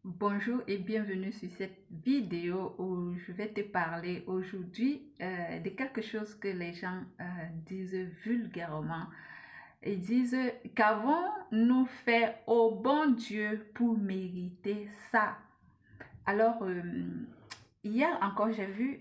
Bonjour et bienvenue sur cette vidéo où je vais te parler aujourd'hui de quelque chose que les gens disent vulgairement. Ils disent qu'avons-nous fait au bon Dieu pour mériter ça? Alors, hier encore, j'ai vu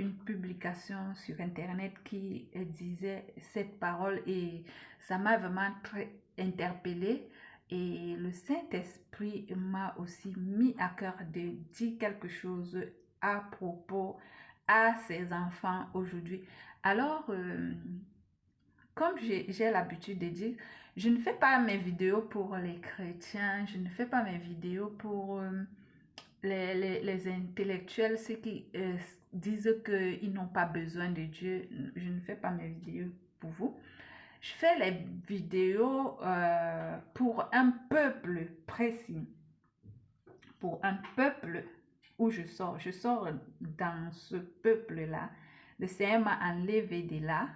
une publication sur Internet qui disait cette parole et ça m'a vraiment très interpellée. Et le Saint-Esprit m'a aussi mis à cœur de dire quelque chose à propos à ses enfants aujourd'hui. Alors, comme j'ai l'habitude de dire, je ne fais pas mes vidéos pour les chrétiens, je ne fais pas mes vidéos pour les intellectuels, ceux qui disent qu'ils n'ont pas besoin de Dieu. Je ne fais pas mes vidéos pour vous. Je fais les vidéos pour un peuple précis, pour un peuple où je sors. Je sors dans ce peuple-là. Le Seigneur m'a enlevé de là.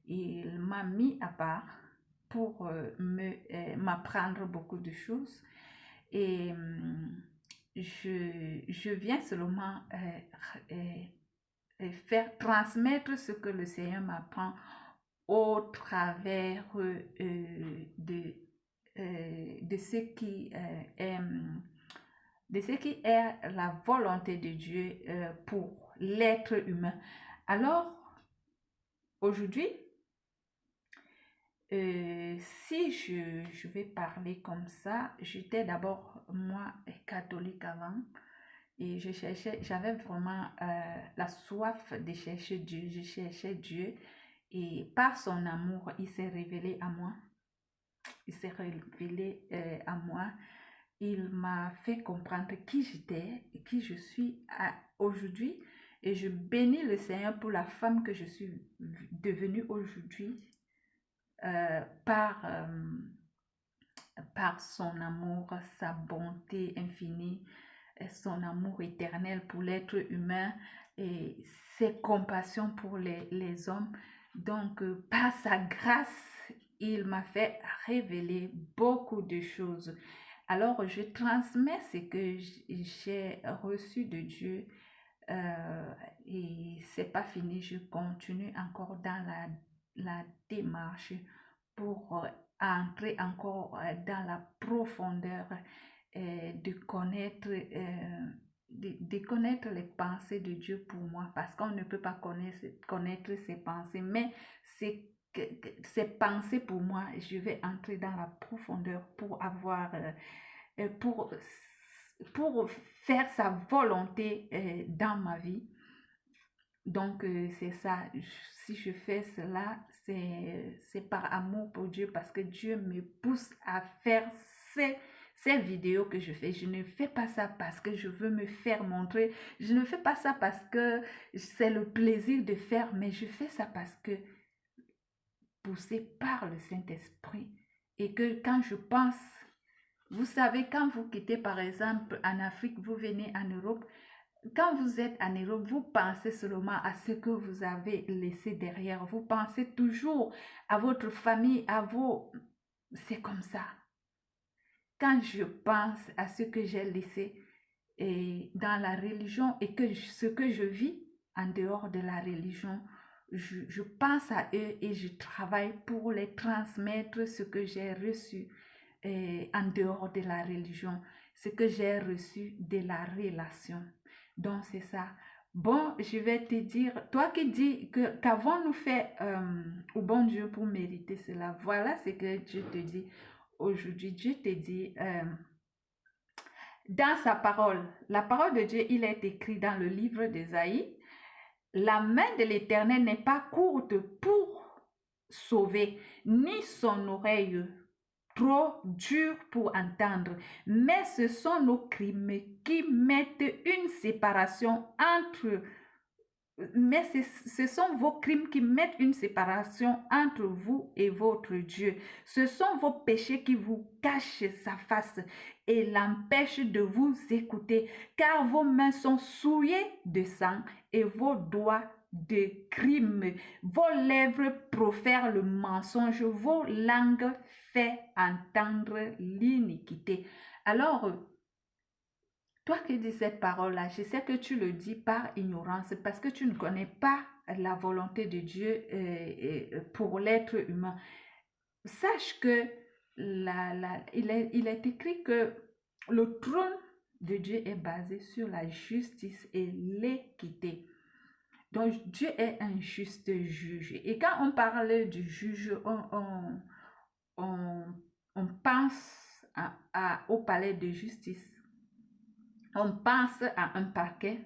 Il m'a mis à part pour m'apprendre beaucoup de choses. Et je viens seulement faire transmettre ce que le Seigneur m'apprend au travers de ce qui est de ce qui est la volonté de Dieu pour l'être humain. Alors, aujourd'hui, si je vais parler comme ça, j'étais d'abord, moi, catholique avant. Et j'avais vraiment la soif de chercher Dieu. Je cherchais Dieu. Et par son amour, il s'est révélé à moi. Il s'est révélé à moi. Il m'a fait comprendre qui j'étais et qui je suis aujourd'hui. Et je bénis le Seigneur pour la femme que je suis devenue aujourd'hui par son amour, sa bonté infinie, son amour éternel pour l'être humain et ses compassions pour les hommes. Donc, par sa grâce, il m'a fait révéler beaucoup de choses. Alors, je transmets ce que j'ai reçu de Dieu et c'est pas fini. Je continue encore dans la démarche pour entrer encore dans la profondeur de connaître connaître les pensées de Dieu pour moi, parce qu'on ne peut pas connaître ses pensées, mais ses pensées pour moi, je vais entrer dans la profondeur pour avoir pour pour faire sa volonté dans ma vie. Donc, c'est ça. Si je fais cela, c'est par amour pour Dieu, parce que Dieu me pousse à faire ces vidéos que je fais. Je ne fais pas ça parce que je veux me faire montrer. Je ne fais pas ça parce que c'est le plaisir de faire, mais je fais ça parce que poussé par le Saint-Esprit. Et que quand je pense, vous savez, quand vous quittez par exemple en Afrique, vous venez en Europe, quand vous êtes en Europe, vous pensez seulement à ce que vous avez laissé derrière. Vous pensez toujours à votre famille, à vos... C'est comme ça. Quand je pense à ce que j'ai laissé dans la religion et que ce que je vis en dehors de la religion, je pense à eux et je travaille pour les transmettre ce que j'ai reçu en dehors de la religion, ce que j'ai reçu de la relation. Donc, c'est ça. Bon, je vais te dire, toi qui dis qu'avons-nous fait au bon Dieu pour mériter cela, voilà ce que Dieu te dit aujourd'hui. Dieu te dit dans sa parole, la parole de Dieu, il est écrit dans le livre d'Ésaïe, la main de l'Éternel n'est pas courte pour sauver, ni son oreille trop dure pour entendre, mais ce sont nos crimes qui mettent une séparation entre mais ce sont vos crimes qui mettent une séparation entre vous et votre Dieu. Ce sont vos péchés qui vous cachent sa face et l'empêchent de vous écouter, car vos mains sont souillées de sang et vos doigts de crime. Vos lèvres profèrent le mensonge, vos langues font entendre l'iniquité. Alors, Toi qui dis cette parole-là, je sais que tu le dis par ignorance parce que tu ne connais pas la volonté de Dieu pour l'être humain. Sache que il est écrit que le trône de Dieu est basé sur la justice et l'équité. Donc, Dieu est un juste juge. Et quand on parle du juge, on, on pense au palais de justice. On pense à un parquet.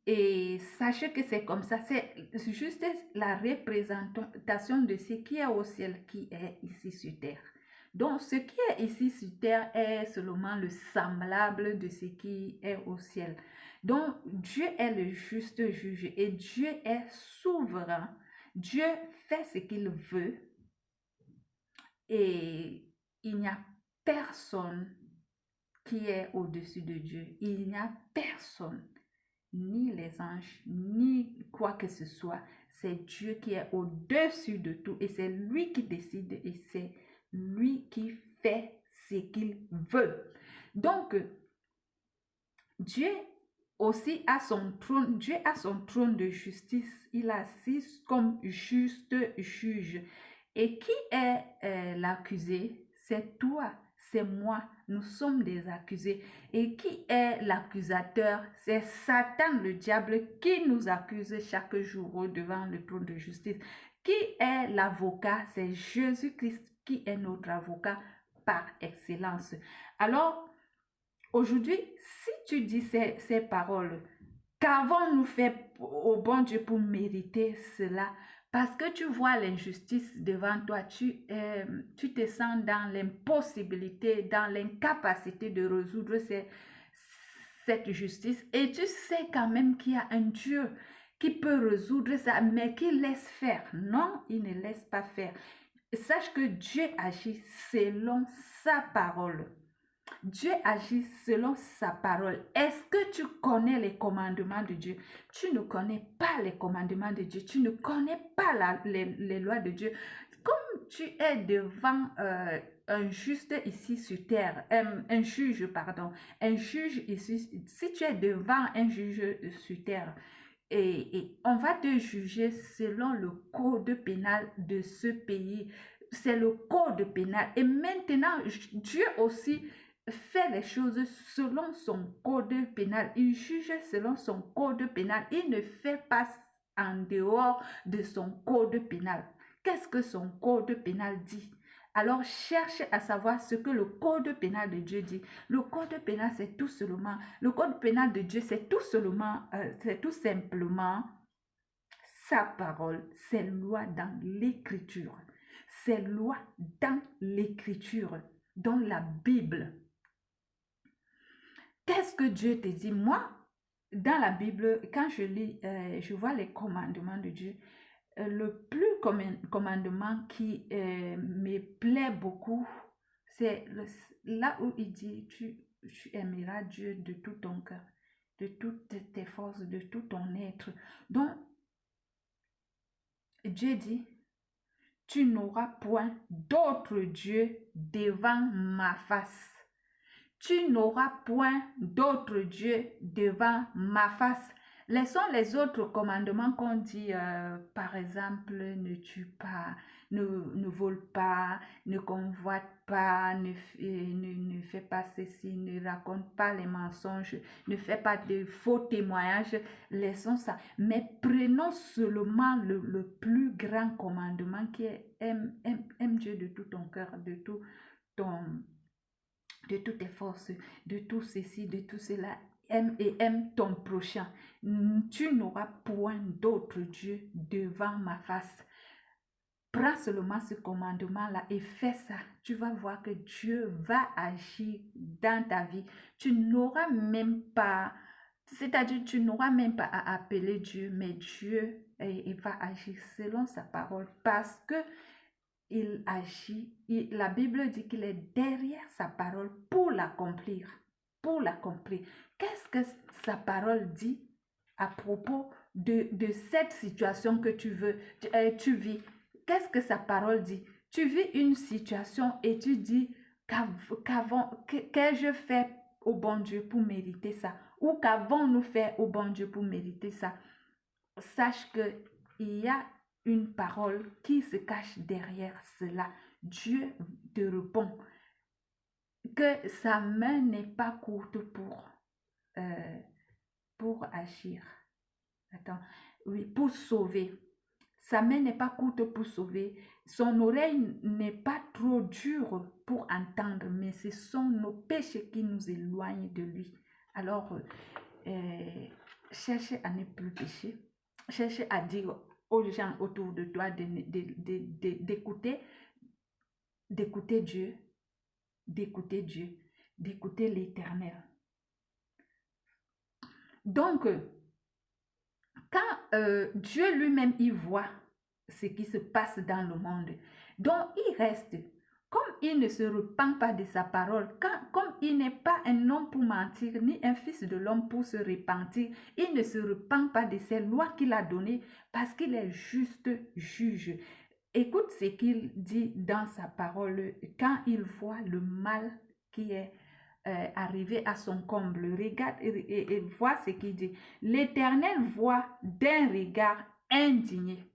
Et sachez que c'est comme ça. C'est juste la représentation de ce qui est au ciel qui est ici sur terre. Donc, ce qui est ici sur terre est seulement le semblable de ce qui est au ciel. Donc, Dieu est le juste juge et Dieu est souverain. Dieu fait ce qu'il veut et il n'y a personne qui est au-dessus de Dieu. Il n'y a personne, ni les anges, ni quoi que ce soit. C'est Dieu qui est au-dessus de tout et c'est lui qui décide et c'est lui qui fait ce qu'il veut. Donc, Dieu aussi a son trône, Dieu a son trône de justice. Il assise comme juste juge. Et qui est l'accusé? C'est toi, c'est moi. Nous sommes des accusés. Et qui est l'accusateur? C'est Satan, le diable, qui nous accuse chaque jour devant le trône de justice. Qui est l'avocat? C'est Jésus-Christ qui est notre avocat par excellence. Alors, aujourd'hui, si tu dis ces paroles, qu'avons-nous fait au bon Dieu pour mériter cela? Parce que tu vois l'injustice devant toi, tu te sens dans l'impossibilité, dans l'incapacité de résoudre cette justice. Et tu sais quand même qu'il y a un Dieu qui peut résoudre ça, mais qui laisse faire. Non, il ne laisse pas faire. Sache que Dieu agit selon sa parole. Dieu agit selon sa parole. Est-ce que tu connais les commandements de Dieu? Tu ne connais pas les commandements de Dieu. Tu ne connais pas les lois de Dieu. Comme tu es devant un juste ici sur terre, un juge, pardon, un juge ici, si tu es devant un juge sur terre, et on va te juger selon le code pénal de ce pays. C'est le code pénal. Et maintenant, Dieu aussi fait les choses selon son code pénal. Il juge selon son code pénal. Il ne fait pas en dehors de son code pénal. Qu'est-ce que son code pénal dit? Alors cherche à savoir ce que le code pénal de Dieu dit. Le code pénal, c'est tout seulement, le code pénal de Dieu, c'est tout simplement sa parole, ses lois dans l'écriture. Ses lois dans l'écriture, dans la Bible. Qu'est-ce que Dieu te dit? Moi, dans la Bible, quand je lis, je vois les commandements de Dieu. Le commandement qui me plaît beaucoup, c'est là où il dit, tu aimeras Dieu de tout ton cœur, de toutes tes forces, de tout ton être. Donc, Dieu dit, tu n'auras point d'autre Dieu devant ma face. Tu n'auras point d'autre Dieu devant ma face. Laissons les autres commandements qu'on dit, par exemple, ne tue pas, ne vole pas, ne convoite pas, ne fais pas ceci, ne raconte pas les mensonges, ne fais pas de faux témoignages. Laissons ça. Mais prenons seulement le plus grand commandement qui est aime Dieu de tout ton cœur, de toutes tes forces, de tout ceci, de tout cela. Aime ton prochain. Tu n'auras point d'autre Dieu devant ma face. Prends seulement ce commandement-là et fais ça. Tu vas voir que Dieu va agir dans ta vie. Tu n'auras même pas, c'est-à-dire tu n'auras même pas à appeler Dieu, mais Dieu il va agir selon sa parole parce que il agit, la Bible dit qu'il est derrière sa parole pour l'accomplir. Pour l'accomplir. Qu'est-ce que sa parole dit à propos de cette situation que tu vis? Qu'est-ce que sa parole dit? Tu vis une situation et tu dis, qu'ai-je fait au bon Dieu pour mériter ça? Ou qu'avons-nous fait au bon Dieu pour mériter ça? Sache qu'il y a une parole qui se cache derrière cela. Dieu te répond que sa main n'est pas courte pour agir. Attends, oui, pour sauver. Sa main n'est pas courte pour sauver. Son oreille n'est pas trop dure pour entendre, mais ce sont nos péchés qui nous éloignent de lui. Alors, cherche à ne plus pécher. Cherche à dire aux gens autour de toi d'écouter Dieu, d'écouter Dieu, d'écouter l'Éternel. Donc, quand Dieu lui-même, il voit ce qui se passe dans le monde, donc il reste. Comme il ne se repent pas de sa parole, comme il n'est pas un homme pour mentir, ni un fils de l'homme pour se repentir, il ne se repent pas de ses lois qu'il a données parce qu'il est juste juge. Écoute ce qu'il dit dans sa parole quand il voit le mal qui est arrivé à son comble. Regarde et vois ce qu'il dit. L'Éternel voit d'un regard indigné.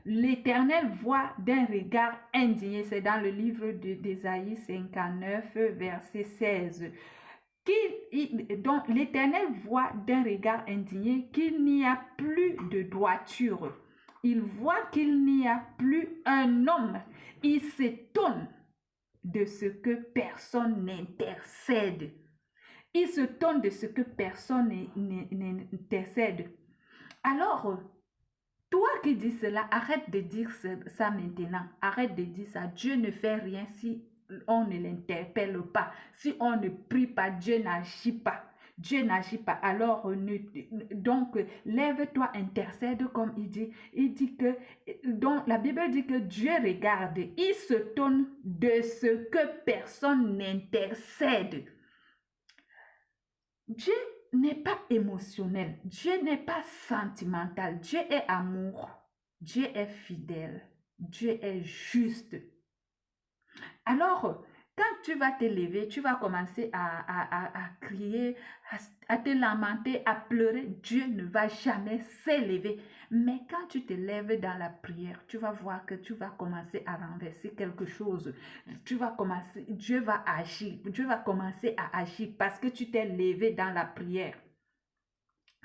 L'Éternel voit d'un regard indigné. C'est dans le livre d'Ésaïe 59, verset 16. Donc, l'Éternel voit d'un regard indigné qu'il n'y a plus de droiture. Il voit qu'il n'y a plus un homme. Il s'étonne de ce que personne n'intercède. Il s'étonne de ce que personne n'intercède. Alors, toi qui dis cela, arrête de dire ça maintenant. Arrête de dire ça. Dieu ne fait rien si on ne l'interpelle pas. Si on ne prie pas, Dieu n'agit pas. Dieu n'agit pas. Alors, donc, lève-toi, intercède comme il dit. Il dit que, donc, la Bible dit que Dieu regarde. Il se tourne de ce que personne n'intercède. Dieu n'est pas émotionnel. Dieu n'est pas sentimental. Dieu est amour. Dieu est fidèle. Dieu est juste. Alors, quand tu vas te lever, tu vas commencer à crier, à te lamenter, à pleurer. Dieu ne va jamais s'élever. Mais quand tu te lèves dans la prière, tu vas voir que tu vas commencer à renverser quelque chose. Tu vas commencer, Dieu va agir. Dieu va commencer à agir parce que tu t'es levé dans la prière.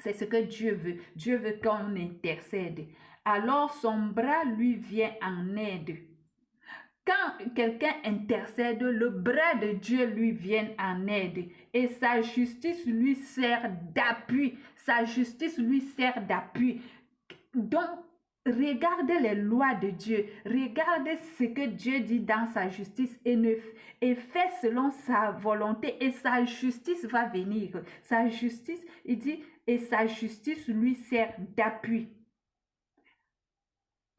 C'est ce que Dieu veut. Dieu veut qu'on intercède. Alors son bras lui vient en aide. Quand quelqu'un intercède, le bras de Dieu lui vient en aide et sa justice lui sert d'appui. Sa justice lui sert d'appui. Donc, regarde les lois de Dieu. Regarde ce que Dieu dit dans sa justice et fais selon sa volonté et sa justice va venir. Sa justice, il dit, et sa justice lui sert d'appui.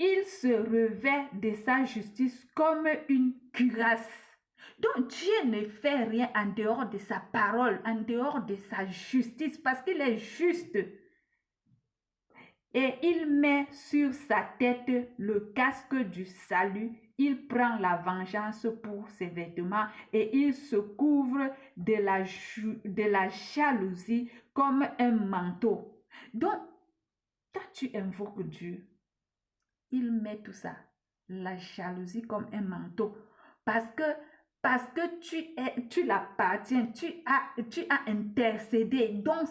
Il se revêt de sa justice comme une cuirasse. Donc Dieu ne fait rien en dehors de sa parole, en dehors de sa justice, parce qu'il est juste. Et il met sur sa tête le casque du salut. Il prend la vengeance pour ses vêtements et il se couvre de la jalousie comme un manteau. Donc, quand tu invoques Dieu, il met tout ça, la jalousie comme un manteau. Parce que tu l'appartiens, tu as intercédé. Donc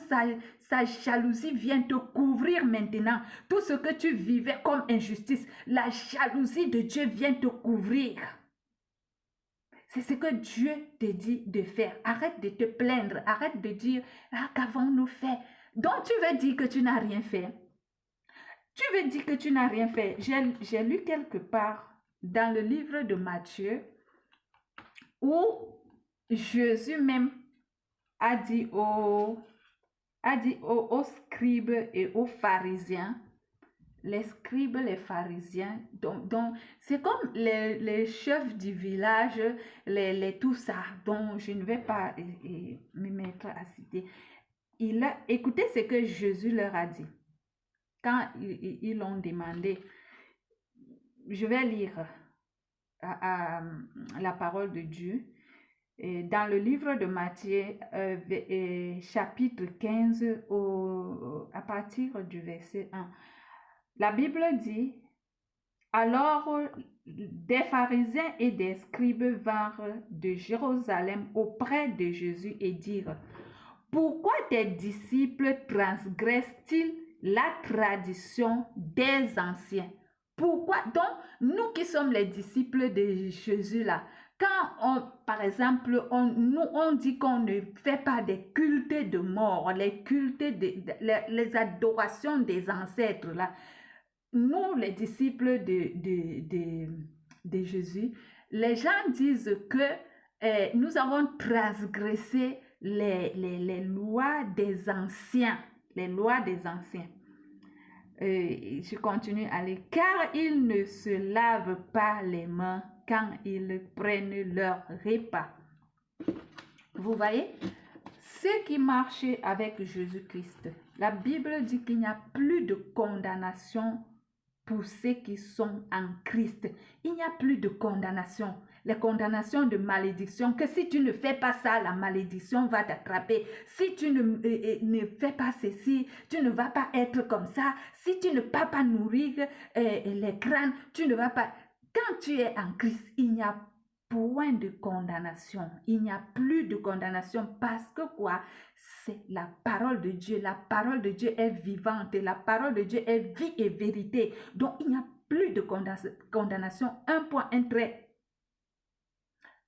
sa jalousie vient te couvrir maintenant. Tout ce que tu vivais comme injustice, la jalousie de Dieu vient te couvrir. C'est ce que Dieu te dit de faire. Arrête de te plaindre. Arrête de dire, ah, qu'avons-nous fait? Donc tu veux dire que tu n'as rien fait. Tu veux dire que tu n'as rien fait. J'ai lu quelque part dans le livre de Matthieu où Jésus même a dit aux scribes et aux pharisiens, les scribes, les pharisiens, donc c'est comme les chefs du village, tout ça, dont je ne vais pas me mettre à citer. Écoutez ce que Jésus leur a dit. Quand ils l'ont demandé, je vais lire la parole de Dieu. Et dans le livre de Matthieu, chapitre 15, à partir du verset 1, la Bible dit, alors des pharisiens et des scribes vinrent de Jérusalem auprès de Jésus et dirent, pourquoi tes disciples transgressent-ils la tradition des anciens? Pourquoi? Donc, nous qui sommes les disciples de Jésus là, quand par exemple, on dit qu'on ne fait pas des cultes de mort, les cultes, les adorations des ancêtres là, nous les disciples de Jésus, les gens disent que nous avons transgressé les lois des anciens, les lois des anciens. Je continue à lire. Car ils ne se lavent pas les mains quand ils prennent leur repas. Vous voyez, ceux qui marchaient avec Jésus-Christ, la Bible dit qu'il n'y a plus de condamnation pour ceux qui sont en Christ. Il n'y a plus de condamnation. Les condamnations de malédiction, que si tu ne fais pas ça, la malédiction va t'attraper. Si tu ne fais pas ceci, tu ne vas pas être comme ça. Si tu ne vas pas nourrir les crânes, tu ne vas pas... Quand tu es en Christ, il n'y a point de condamnation. Il n'y a plus de condamnation parce que quoi? C'est la parole de Dieu. La parole de Dieu est vivante. La parole de Dieu est vie et vérité. Donc, il n'y a plus de condamnation. Un point, un trait.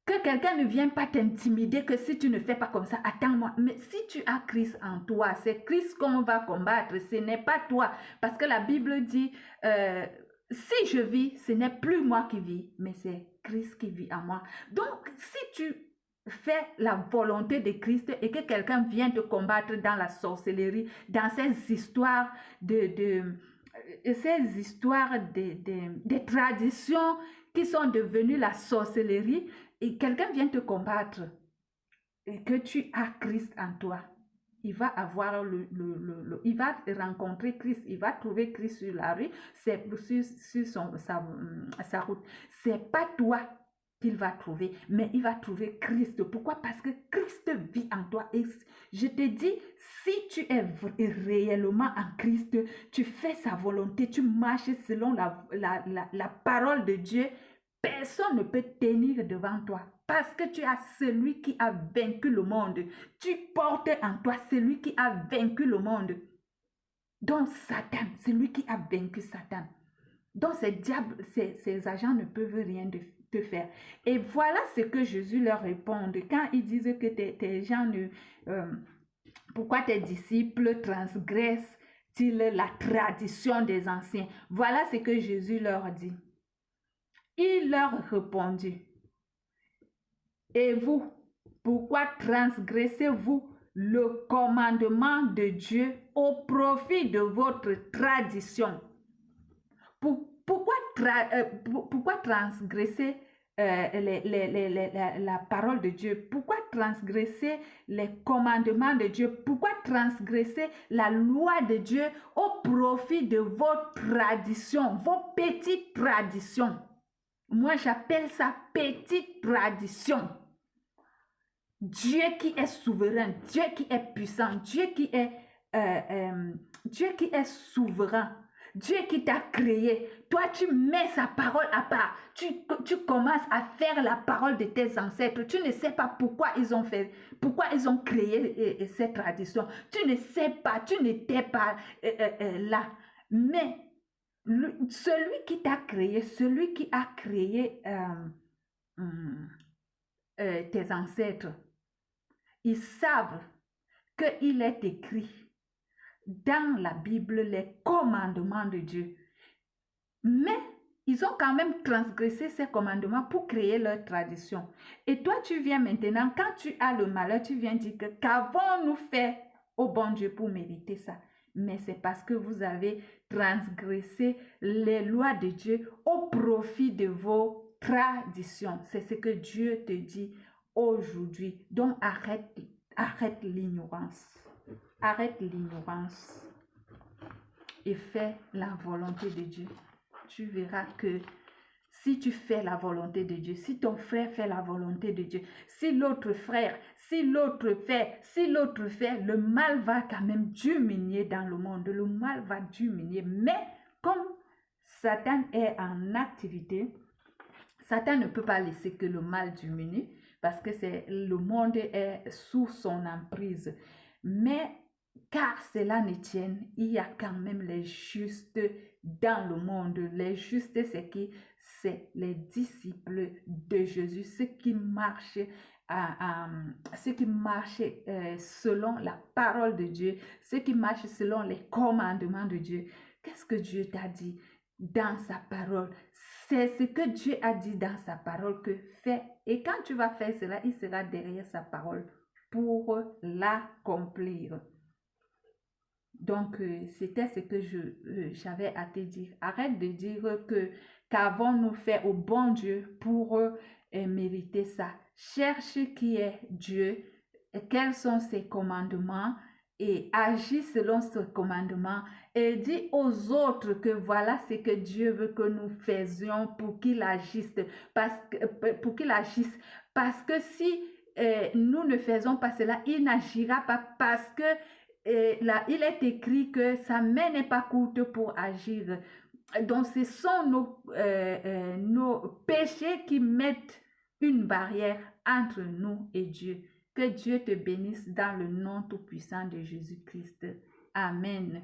Que quelqu'un ne vienne pas t'intimider que si tu ne fais pas comme ça, attends-moi. Mais si tu as Christ en toi, c'est Christ qu'on va combattre. Ce n'est pas toi. Parce que la Bible dit... si je vis, ce n'est plus moi qui vis, mais c'est Christ qui vit en moi. Donc, si tu fais la volonté de Christ et que quelqu'un vient te combattre dans la sorcellerie, dans ces histoires des traditions qui sont devenues la sorcellerie, et quelqu'un vient te combattre et que tu as Christ en toi, il va avoir il va rencontrer Christ, il va trouver Christ sur la rue, c'est sur sa route. C'est pas toi qu'il va trouver, mais il va trouver Christ. Pourquoi? Parce que Christ vit en toi. Et je te dis, si tu es réellement en Christ, tu fais sa volonté, tu marches selon la parole de Dieu, personne ne peut tenir devant toi. Parce que tu as celui qui a vaincu le monde. Tu portes en toi celui qui a vaincu le monde. Donc Satan, celui qui a vaincu Satan. Donc ces diables, ces agents ne peuvent rien te faire. Et voilà ce que Jésus leur répond. Quand ils disent que tes gens ne... pourquoi tes disciples transgressent-ils la tradition des anciens? Voilà ce que Jésus leur dit. Il leur répondit. Et vous, pourquoi transgressez-vous le commandement de Dieu au profit de votre tradition? Pourquoi transgresser la parole de Dieu? Pourquoi transgresser les commandements de Dieu? Pourquoi transgresser la loi de Dieu au profit de vos traditions, vos petites traditions? Moi, j'appelle ça petite tradition. Dieu qui est souverain, Dieu qui est puissant, Dieu qui est souverain, Dieu qui t'a créé. Toi, tu mets sa parole à part. Tu commences à faire la parole de tes ancêtres. Tu ne sais pas pourquoi ils ont créé cette tradition. Tu ne sais pas, tu n'étais pas là. Mais celui qui t'a créé, celui qui a créé tes ancêtres, ils savent qu'il est écrit dans la Bible les commandements de Dieu. Mais ils ont quand même transgressé ces commandements pour créer leur tradition. Et toi, tu viens maintenant, quand tu as le malheur, tu viens dire que qu'avons-nous fait au bon Dieu pour mériter ça? Mais c'est parce que vous avez transgressé les lois de Dieu au profit de vos traditions. C'est ce que Dieu te dit aujourd'hui. Donc arrête l'ignorance. Arrête l'ignorance et fais la volonté de Dieu. Tu verras que Si tu fais la volonté de Dieu, si ton frère fait la volonté de Dieu, si l'autre frère, si l'autre fait, le mal va quand même diminuer dans le monde. Le mal va diminuer. Mais comme Satan est en activité, Satan ne peut pas laisser que le mal diminue parce que le monde est sous son emprise. Mais car cela ne tienne, il y a quand même les justes dans le monde. Les justes, c'est qui? C'est les disciples de Jésus, ceux qui marchent, selon la parole de Dieu, ceux qui marchent selon les commandements de Dieu. Qu'est-ce que Dieu t'a dit dans sa parole? C'est ce que Dieu a dit dans sa parole que fais. Et quand tu vas faire cela, il sera derrière sa parole pour l'accomplir. Donc, c'était ce que j'avais à te dire. Arrête de dire qu'avons-nous fait au bon Dieu pour mériter ça. Cherche qui est Dieu, quels sont ses commandements et agis selon ses commandements et dis aux autres que voilà ce que Dieu veut que nous faisions pour qu'il agisse. Parce que si nous ne faisons pas cela, il n'agira pas parce que là, il est écrit que sa main n'est pas courte pour agir. Donc, ce sont nos péchés qui mettent une barrière entre nous et Dieu. Que Dieu te bénisse dans le nom tout-puissant de Jésus-Christ. Amen.